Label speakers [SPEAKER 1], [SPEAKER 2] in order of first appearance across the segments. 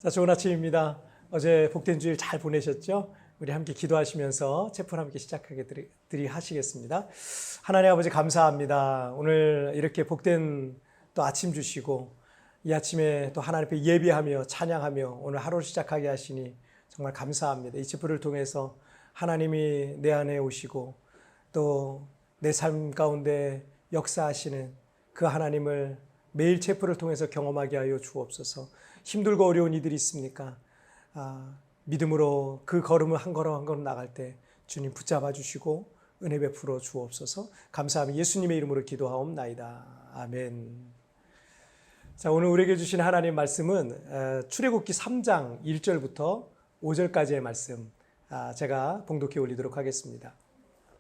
[SPEAKER 1] 자, 좋은 아침입니다. 어제 복된 주일 잘 보내셨죠? 우리 함께 기도하시면서 체풀 함께 시작하게 하시겠습니다. 하나님 아버지 감사합니다. 오늘 이렇게 복된 또 아침 주시고 이 아침에 또 하나님 앞에 예배하며 찬양하며 오늘 하루를 시작하게 하시니 정말 감사합니다. 이 체풀을 통해서 하나님이 내 안에 오시고 또 내 삶 가운데 역사하시는 그 하나님을 매일 체풀을 통해서 경험하게 하여 주옵소서. 힘들고 어려운 이들이 있습니까? 믿음으로 그 걸음을 한 걸음 한 걸음 나갈 때 주님 붙잡아 주시고 은혜 베풀어 주옵소서. 감사하며 예수님의 이름으로 기도하옵나이다. 아멘. 자, 오늘 우리에게 주신 하나님 말씀은 출애굽기 3장 1절부터 5절까지의 말씀 제가 봉독해 올리도록 하겠습니다.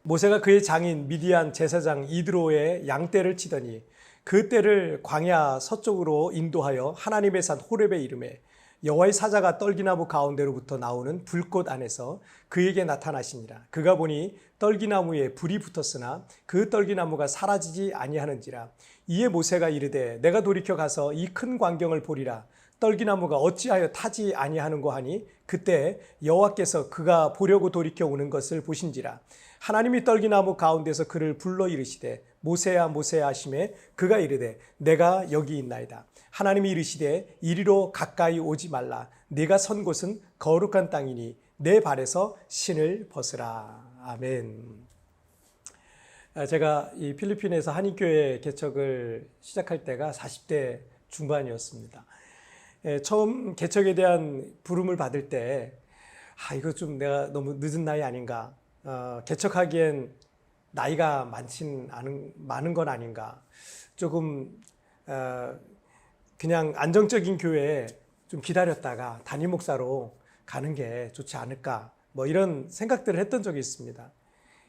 [SPEAKER 1] 모세가 그의 장인 미디안 제사장 이드로의 양떼를 치더니 그 떼를 광야 서쪽으로 인도하여 하나님의 산 호렙에 이르매 여호와의 사자가 떨기나무 가운데로부터 나오는 불꽃 안에서 그에게 나타나시니라. 그가 보니 떨기나무에 불이 붙었으나 그 떨기나무가 사라지지 아니하는지라. 이에 모세가 이르되 내가 돌이켜 가서 이 큰 광경을 보리라. 떨기나무가 어찌하여 타지 아니하는고 하니 그때 여호와께서 그가 보려고 돌이켜 오는 것을 보신지라. 하나님이 떨기나무 가운데서 그를 불러 이르시되 모세야 모세야 하시매 그가 이르되 내가 여기 있나이다. 하나님이 이르시되 이리로 가까이 오지 말라. 네가 선 곳은 거룩한 땅이니 내 발에서 신을 벗으라. 아멘. 제가 이 필리핀에서 한인교회 개척을 시작할 때가 40대 중반이었습니다. 처음 개척에 대한 부름을 받을 때 이거 좀 내가 너무 늦은 나이 아닌가, 개척하기엔 나이가 많은 건 아닌가, 조금 그냥 안정적인 교회에 좀 기다렸다가 담임 목사로 가는 게 좋지 않을까, 뭐 이런 생각들을 했던 적이 있습니다.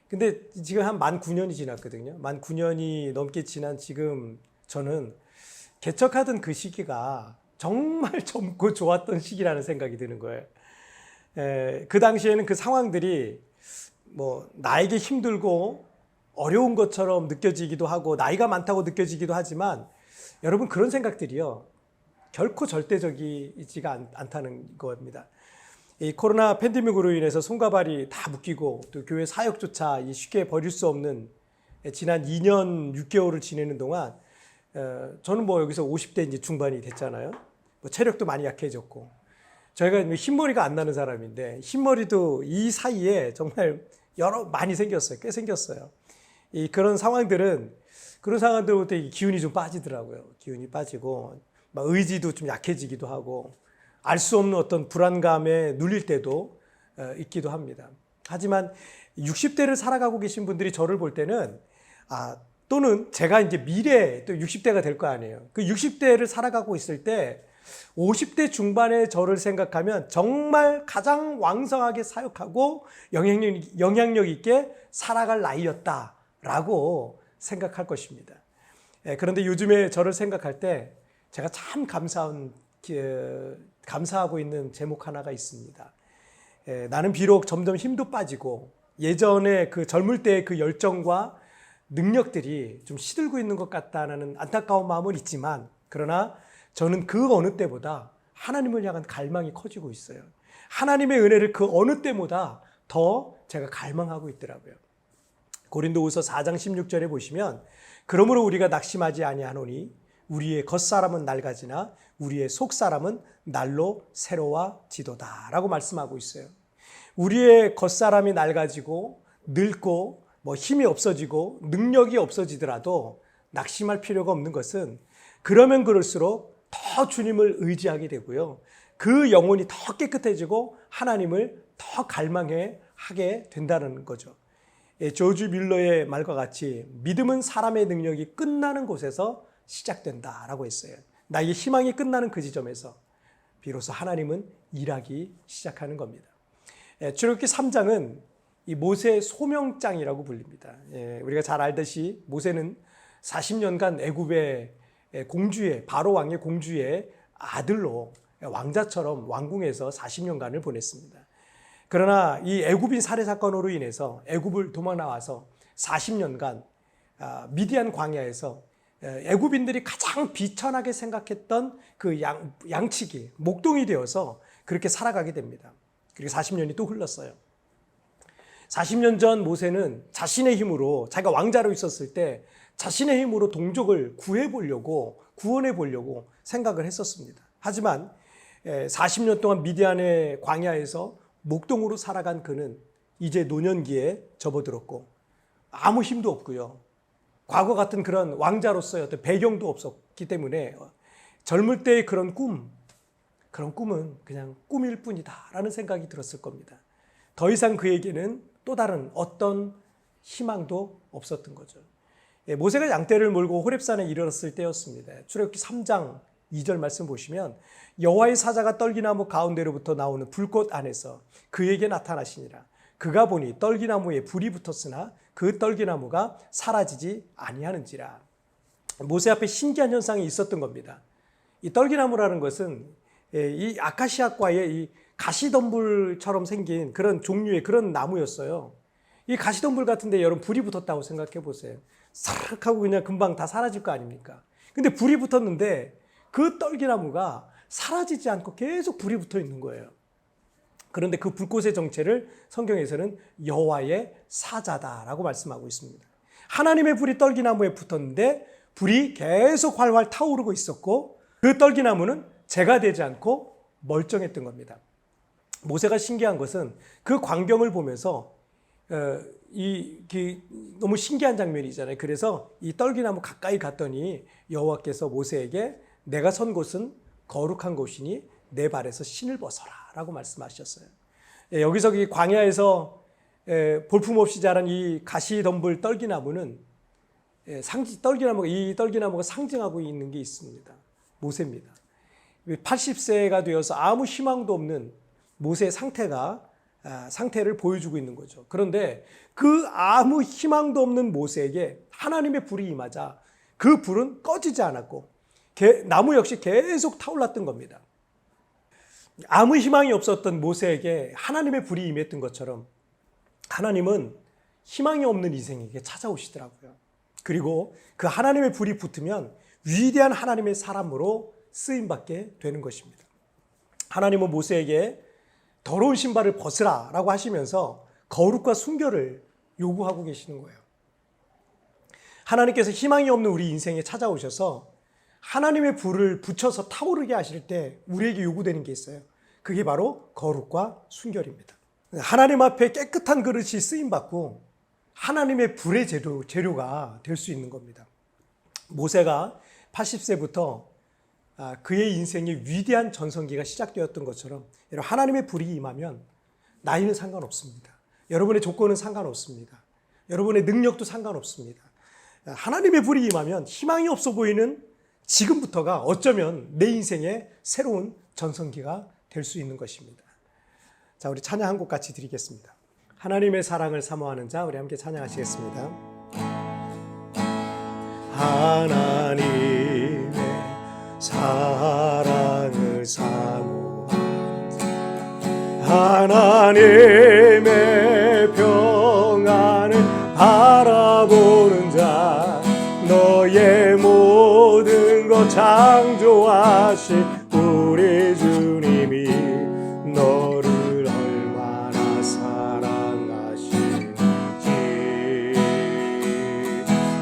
[SPEAKER 1] 근데 지금 한 만 9년이 지났거든요. 만 9년이 넘게 지난 지금 저는 개척하던 그 시기가 정말 젊고 좋았던 시기라는 생각이 드는 거예요. 그 당시에는 그 상황들이 뭐 나에게 힘들고 어려운 것처럼 느껴지기도 하고 나이가 많다고 느껴지기도 하지만 여러분 그런 생각들이요 결코 절대적이지가 않다는 겁니다. 이 코로나 팬데믹으로 인해서 손과 발이 다 묶이고 또 교회 사역조차 쉽게 버릴 수 없는 지난 2년 6개월을 지내는 동안 저는 뭐 여기서 50대 이제 중반이 됐잖아요. 뭐 체력도 많이 약해졌고 저희가 흰머리가 안 나는 사람인데 흰머리도 이 사이에 정말 많이 생겼어요. 꽤 생겼어요. 그런 상황들부터 기운이 좀 빠지더라고요. 기운이 빠지고 막 의지도 좀 약해지기도 하고 알 수 없는 어떤 불안감에 눌릴 때도 있기도 합니다. 하지만 60대를 살아가고 계신 분들이 저를 볼 때는 또는 제가 이제 미래에 또 60대가 될 거 아니에요. 그 60대를 살아가고 있을 때 50대 중반의 저를 생각하면 정말 가장 왕성하게 사역하고 영향력 있게 살아갈 나이였다라고 생각할 것입니다. 그런데 요즘에 저를 생각할 때 제가 참 감사하고 있는 제목 하나가 있습니다. 나는 비록 점점 힘도 빠지고 예전에 그 젊을 때의 그 열정과 능력들이 좀 시들고 있는 것 같다는 안타까운 마음은 있지만 그러나 저는 그 어느 때보다 하나님을 향한 갈망이 커지고 있어요. 하나님의 은혜를 그 어느 때보다 더 제가 갈망하고 있더라고요. 고린도후서 4장 16절에 보시면 그러므로 우리가 낙심하지 아니하노니 우리의 겉사람은 낡아지나 우리의 속사람은 날로 새로워지도다 라고 말씀하고 있어요. 우리의 겉사람이 낡아지고 늙고 힘이 없어지고 능력이 없어지더라도 낙심할 필요가 없는 것은 그러면 그럴수록 더 주님을 의지하게 되고요. 그 영혼이 더 깨끗해지고 하나님을 더 갈망해 하게 된다는 거죠. 조지 밀러의 말과 같이 믿음은 사람의 능력이 끝나는 곳에서 시작된다라고 했어요. 나의 희망이 끝나는 그 지점에서 비로소 하나님은 일하기 시작하는 겁니다. 출애굽기 3장은 이 모세의 소명장이라고 불립니다. 우리가 잘 알듯이 모세는 40년간 애굽의 공주의 바로 왕의 공주의 아들로 왕자처럼 왕궁에서 40년간을 보냈습니다. 그러나 이 애굽인 살해 사건으로 인해서 애굽을 도망 나와서 40년간 미디안 광야에서 애굽인들이 가장 비천하게 생각했던 그 양치기, 목동이 되어서 그렇게 살아가게 됩니다. 그리고 40년이 또 흘렀어요. 40년 전 모세는 자신의 힘으로, 자기가 왕자로 있었을 때 자신의 힘으로 동족을 구원해 보려고 생각을 했었습니다. 하지만 40년 동안 미디안의 광야에서 목동으로 살아간 그는 이제 노년기에 접어들었고 아무 힘도 없고요. 과거 같은 그런 왕자로서의 어떤 배경도 없었기 때문에 젊을 때의 그런 꿈은 그냥 꿈일 뿐이다라는 생각이 들었을 겁니다. 더 이상 그에게는 또 다른 어떤 희망도 없었던 거죠. 모세가 양떼를 몰고 호렙산에 이르렀을 때였습니다. 출애굽기 3장 2절 말씀 보시면 여호와의 사자가 떨기나무 가운데로부터 나오는 불꽃 안에서 그에게 나타나시니라. 그가 보니 떨기나무에 불이 붙었으나 그 떨기나무가 사라지지 아니하는지라. 모세 앞에 신기한 현상이 있었던 겁니다. 이 떨기나무라는 것은 이 아카시아과의 이 가시덤불처럼 생긴 그런 종류의 그런 나무였어요. 이 가시덤불 같은데 여러분 불이 붙었다고 생각해 보세요. 사르륵 하고 그냥 금방 다 사라질 거 아닙니까? 근데 불이 붙었는데 그 떨기나무가 사라지지 않고 계속 불이 붙어 있는 거예요. 그런데 그 불꽃의 정체를 성경에서는 여호와의 사자다라고 말씀하고 있습니다. 하나님의 불이 떨기나무에 붙었는데 불이 계속 활활 타오르고 있었고 그 떨기나무는 재가 되지 않고 멀쩡했던 겁니다. 모세가 신기한 것은 그 광경을 보면서 너무 신기한 장면이잖아요. 그래서 이 떨기나무 가까이 갔더니 여호와께서 모세에게 내가 선 곳은 거룩한 곳이니 내 발에서 신을 벗어라 라고 말씀하셨어요. 여기서 이 광야에서 볼품없이 자란 이 가시덤불 떨기나무는 이 떨기나무가 상징하고 있는 게 있습니다. 모세입니다. 80세가 되어서 아무 희망도 없는 모세의 상태를 보여주고 있는 거죠. 그런데 그 아무 희망도 없는 모세에게 하나님의 불이 임하자 그 불은 꺼지지 않았고 나무 역시 계속 타올랐던 겁니다. 아무 희망이 없었던 모세에게 하나님의 불이 임했던 것처럼 하나님은 희망이 없는 인생에게 찾아오시더라고요. 그리고 그 하나님의 불이 붙으면 위대한 하나님의 사람으로 쓰임받게 되는 것입니다. 하나님은 모세에게 더러운 신발을 벗으라 라고 하시면서 거룩과 순결을 요구하고 계시는 거예요. 하나님께서 희망이 없는 우리 인생에 찾아오셔서 하나님의 불을 붙여서 타오르게 하실 때 우리에게 요구되는 게 있어요. 그게 바로 거룩과 순결입니다. 하나님 앞에 깨끗한 그릇이 쓰임받고 하나님의 불의 재료가 될 수 있는 겁니다. 모세가 80세부터 그의 인생의 위대한 전성기가 시작되었던 것처럼 하나님의 불이 임하면 나이는 상관없습니다. 여러분의 조건은 상관없습니다. 여러분의 능력도 상관없습니다. 하나님의 불이 임하면 희망이 없어 보이는 지금부터가 어쩌면 내 인생의 새로운 전성기가 될 수 있는 것입니다. 자, 우리 찬양 한 곡 같이 드리겠습니다. 하나님의 사랑을 사모하는 자, 우리 함께 찬양하시겠습니다. 하나님의 사랑을 사모하는 자, 하나님의 평안을 바라보는 자, 너의 모든 것 창조하신 우리 주님이 너를 얼마나 사랑하시는지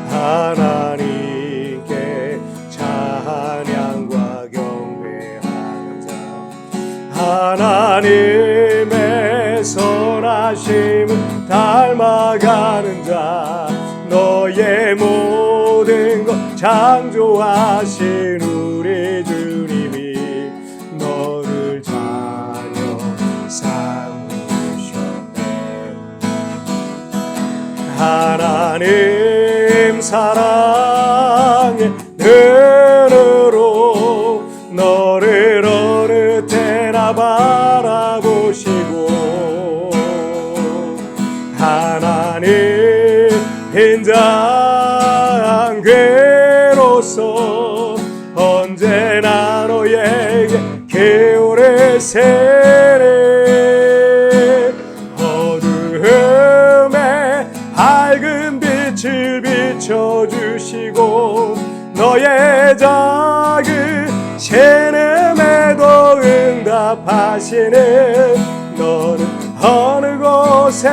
[SPEAKER 1] 하나님께 찬양과 경배하는 자, 하나님의 선하심을 닮아가는 자, 너의 모든 것 창조하신 우리 주님이 너를 자녀 삼으셨네. 하나님 사랑의 눈으로 너를 어느 때나 바라보시고 하나님 인자괴로서 언제나 너에게 기울일 세례 어두움에 밝은 빛을 비춰주시고 너의 작은 신음에도 응답하시는 너는 어느 곳에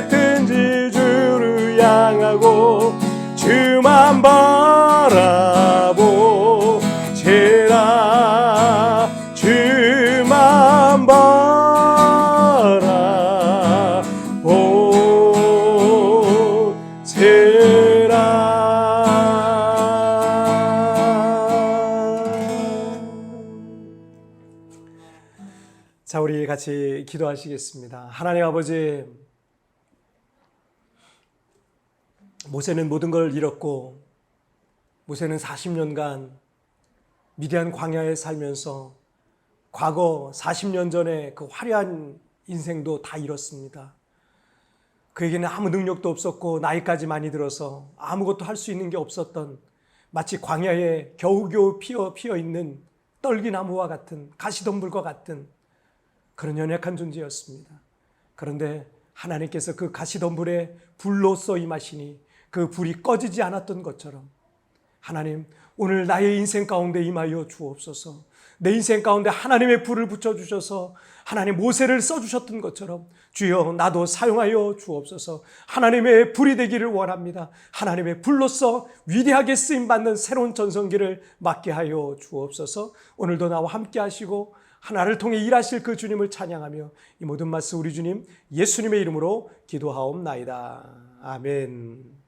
[SPEAKER 1] 있든지 주를 향하고 주만 바라보시라. 주만 바라보시라. 자, 우리 같이 기도하시겠습니다. 하나님 아버지, 모세는 모든 걸 잃었고 모세는 40년간 미디안 광야에 살면서 과거 40년 전에 그 화려한 인생도 다 잃었습니다. 그에게는 아무 능력도 없었고 나이까지 많이 들어서 아무것도 할 수 있는 게 없었던, 마치 광야에 겨우겨우 피어 있는 떨기나무와 같은, 가시덤불과 같은 그런 연약한 존재였습니다. 그런데 하나님께서 그 가시덤불에 불로써 임하시니 그 불이 꺼지지 않았던 것처럼, 하나님 오늘 나의 인생 가운데 임하여 주옵소서. 내 인생 가운데 하나님의 불을 붙여주셔서 하나님 모세를 써주셨던 것처럼 주여 나도 사용하여 주옵소서. 하나님의 불이 되기를 원합니다. 하나님의 불로써 위대하게 쓰임받는 새로운 전성기를 맞게 하여 주옵소서. 오늘도 나와 함께 하시고 하나를 통해 일하실 그 주님을 찬양하며 이 모든 말씀 우리 주님 예수님의 이름으로 기도하옵나이다. 아멘.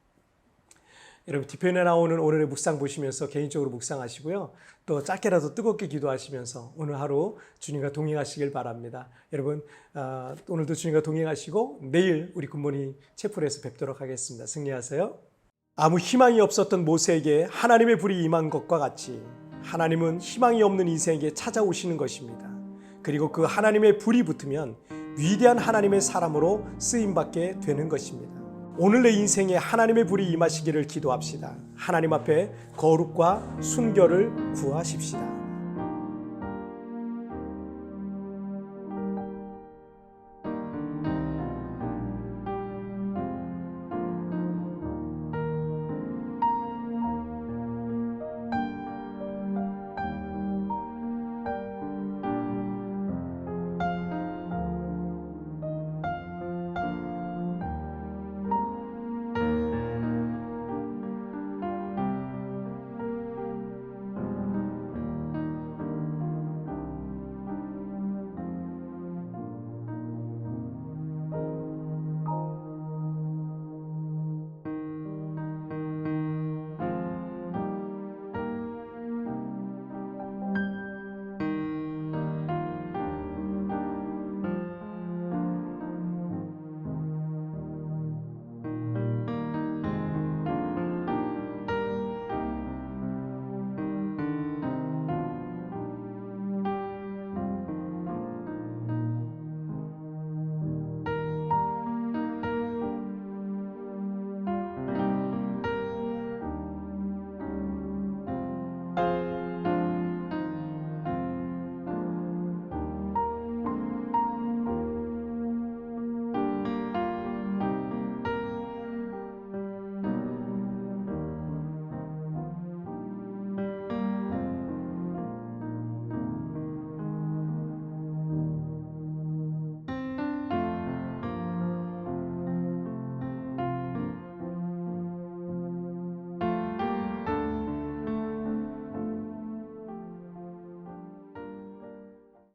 [SPEAKER 1] 여러분, 뒤편에 나오는 오늘의 묵상 보시면서 개인적으로 묵상하시고요. 또 짧게라도 뜨겁게 기도하시면서 오늘 하루 주님과 동행하시길 바랍니다. 여러분, 오늘도 주님과 동행하시고 내일 우리 굿모닝 채플에서 뵙도록 하겠습니다. 승리하세요. 아무 희망이 없었던 모세에게 하나님의 불이 임한 것과 같이 하나님은 희망이 없는 인생에게 찾아오시는 것입니다. 그리고 그 하나님의 불이 붙으면 위대한 하나님의 사람으로 쓰임받게 되는 것입니다. 오늘 내 인생에 하나님의 불이 임하시기를 기도합시다. 하나님 앞에 거룩과 순결을 구하십시다.